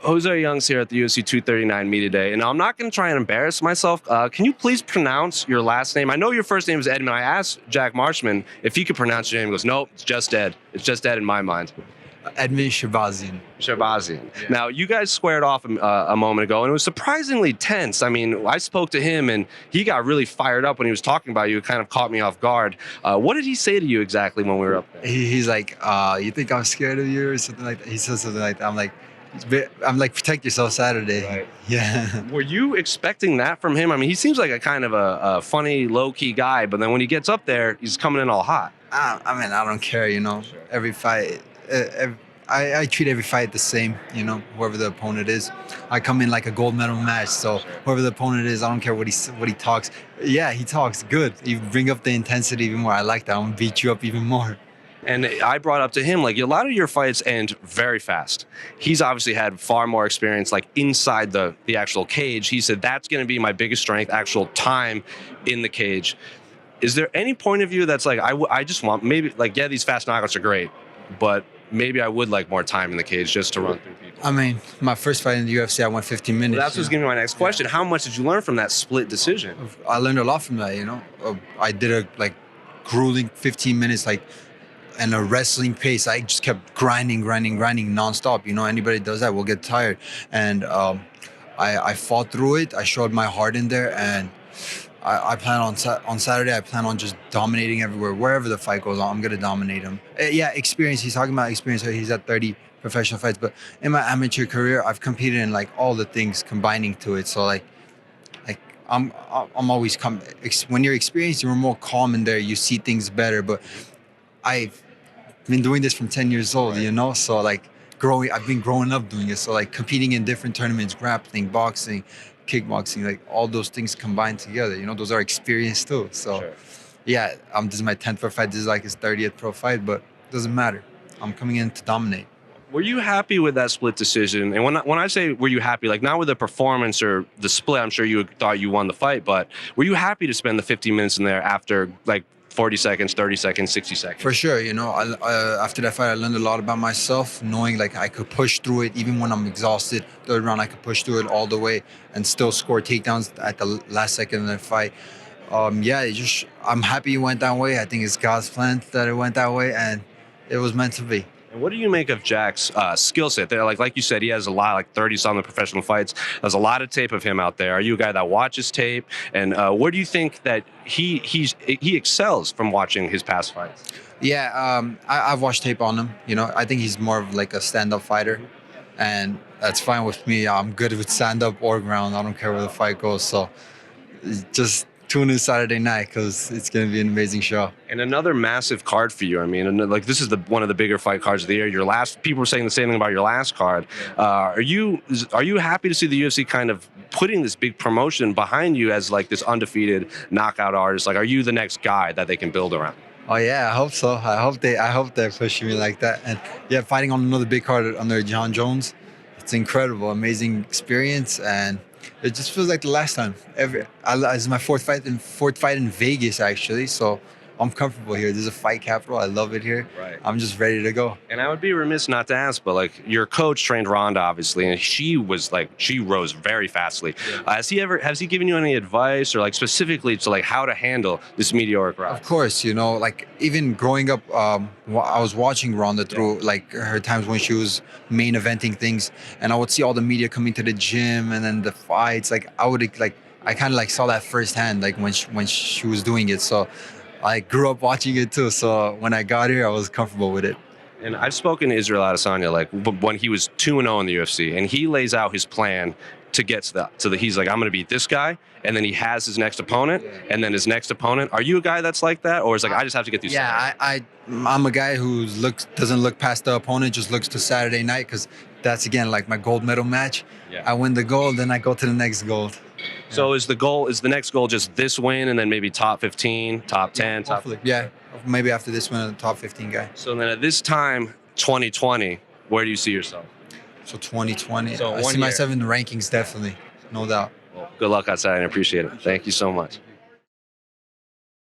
Jose Young's here at the UFC 239 media day, and I'm not going to try and embarrass myself. Can you please pronounce your last name? I know your first name is Edmen. I asked Jack Marshman if he could pronounce your name. He goes, nope, it's just Ed. It's just Ed in my mind. Edmen Shahbazyan. Shahbazyan. Yeah. Now, you guys squared off a moment ago, and it was surprisingly tense. I mean, I spoke to him, and he got really fired up when he was talking about you. It kind of caught me off guard. What did he say to you exactly when we were up there? He's like, you think I'm scared of you or something like that? He said something like that. I'm like, protect yourself Saturday. Right. Yeah. Were you expecting that from him? I mean, he seems like a kind of a funny, low-key guy, but then when he gets up there, he's coming in all hot. I mean, I don't care, you know. Sure. Every fight, I treat every fight the same, you know, whoever the opponent is. I come in like a gold medal match, so whoever the opponent is, I don't care what he talks. Yeah, he talks good. You bring up the intensity even more. I like that. I'm gonna beat you up even more. And I brought up to him, like, a lot of your fights end very fast. He's obviously had far more experience, like, inside the actual cage. He said, that's going to be my biggest strength, actual time in the cage. Is there any point of view that's like, I just want, maybe, like, yeah, these fast knockouts are great, but maybe I would like more time in the cage just to run through people? I mean, my first fight in the UFC, I went 15 minutes. Well, that's what's giving me my next question. Yeah. How much did you learn from that split decision? I learned a lot from that, you know. I did a, like, grueling 15 minutes, like, and a wrestling pace. I just kept grinding nonstop. You know, anybody does that will get tired. And I fought through it. I showed my heart in there, and I plan on Saturday. I plan on just dominating everywhere, wherever the fight goes on. I'm gonna dominate him. Yeah, experience. He's talking about experience. He's at 30 professional fights, but in my amateur career, I've competed in like all the things combining to it. So like I'm always when you're experienced, you're more calm in there. You see things better. But I've been doing this from 10 years old, you know? So like I've been growing up doing it. So like competing in different tournaments, grappling, boxing, kickboxing, like all those things combined together, you know, those are experience too. So sure. Yeah, this is my 10th pro fight. This is like his 30th pro fight, but it doesn't matter. I'm coming in to dominate. Were you happy with that split decision? And when I say were you happy, like not with the performance or the split, I'm sure you thought you won the fight, but were you happy to spend the 15 minutes in there after like 40 seconds, 30 seconds, 60 seconds? For sure, you know, after that fight, I learned a lot about myself, knowing like I could push through it even when I'm exhausted. Third round, I could push through it all the way and still score takedowns at the last second of the fight. Yeah, I'm happy it went that way. I think it's God's plan that it went that way, and it was meant to be. And what do you make of Jack's skill set? There, like you said, he has a lot, like 30-something professional fights. There's a lot of tape of him out there. Are you a guy that watches tape? And where do you think that he excels from watching his past fights? Yeah, I've watched tape on him. You know, I think he's more of like a stand-up fighter, and that's fine with me. I'm good with stand-up or ground. I don't care where the fight goes. So just tune in Saturday night because it's going to be an amazing show. And another massive card for you. I mean, like this is one of the bigger fight cards of the year. People were saying the same thing about your last card. Are you happy to see the UFC kind of putting this big promotion behind you as like this undefeated knockout artist? Like, are you the next guy that they can build around? Oh yeah, I hope so. I hope they're pushing me like that. And yeah, fighting on another big card under John Jones, it's incredible, amazing experience, and it just feels like the last time. It's my fourth fight in Vegas, actually. So I'm comfortable here. This is a fight capital. I love it here. Right. I'm just ready to go. And I would be remiss not to ask, but like your coach trained Ronda, obviously, and she rose very fastly. Yeah. Has he given you any advice or like specifically to like how to handle this meteoric rise? Of course, you know, like even growing up, I was watching Ronda through like her times when she was main eventing things, and I would see all the media coming to the gym and then the fights. Like I kind of like saw that firsthand, like when she was doing it. So I grew up watching it too, so when I got here, I was comfortable with it. And I've spoken to Israel Adesanya, like when he was 2-0 in the UFC, and he lays out his plan to get to the. He's like, I'm going to beat this guy, and then he has his next opponent, and then his next opponent. Are you a guy that's like that, or is like I just have to get these? Yeah, I'm a guy who doesn't look past the opponent, just looks to Saturday night, because that's again like my gold medal match. Yeah. I win the gold, then I go to the next gold. So is the next goal just this win and then maybe top 15, top 10? Hopefully, yeah. Maybe after this win, a top 15 guy. So then at this time, 2020, where do you see yourself? So 2020, I see myself in the rankings, definitely, no doubt. Well, good luck outside, and I appreciate it. Thank you so much.